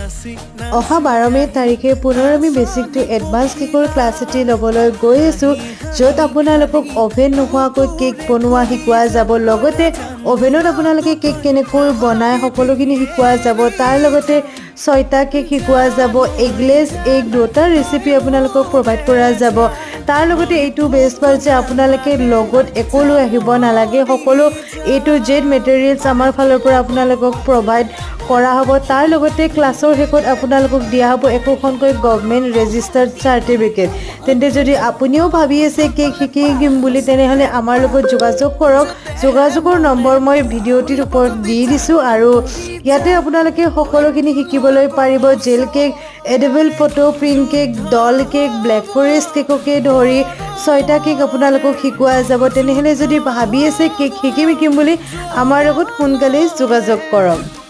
অহা 12 মে তাৰিখে পুনৰ আমি বেছিক টু এডভান্স কেকৰ ক্লাছ এটি ল'বলৈ গৈ আছোঁ য'ত আপোনালোকক অভেন নোহোৱাকৈ কেক বনোৱা শিকোৱা যাব লগতে অভেনত আপোনালোকে কেক কেনেকৈ বনায় সকলোখিনি শিকোৱা যাব তাৰ লগতে 6টা কেক শিকোৱা যাব এগলেছ এগ দুটা ৰেচিপি আপোনালোকক প্ৰভাইড কৰা যাব তাৰ লগতে এইটো বেষ্ট পাৰ্ট যে আপোনালোকে লগত একো লৈ আহিব নালাগে সকলো এ টু জেড মেটেৰিয়েলছ আমাৰ ফালৰ পৰা আপোনালোকক প্ৰভাইড কৰা হ'ব তাৰ লগতে ক্লাছৰ শেষত আপোনালোকক দিয়া হ'ব একোখনকৈ গভৰ্ণমেণ্ট ৰেজিষ্টাৰ্ড চাৰ্টিফিকেট তেন্তে যদি আপুনিও ভাবি আছে কেক শিকিম বুলি তেনেহ'লে আমাৰ লগত যোগাযোগ কৰক যোগাযোগৰ নম্বৰ মই ভিডিঅ'টিৰ ওপৰত দি দিছোঁ আৰু ইয়াতে আপোনালোকে সকলোখিনি শিকিবলৈ পাৰিব gel cake edible photo print cake doll cake black forest কেককে ধৰি 6টা কেক আপোনালোকক শিকোৱা যাব তেনেহ'লে যদি ভাবি আছে কেক শিকিম বুলি আমাৰ লগত সোনকালে যোগাযোগ কৰক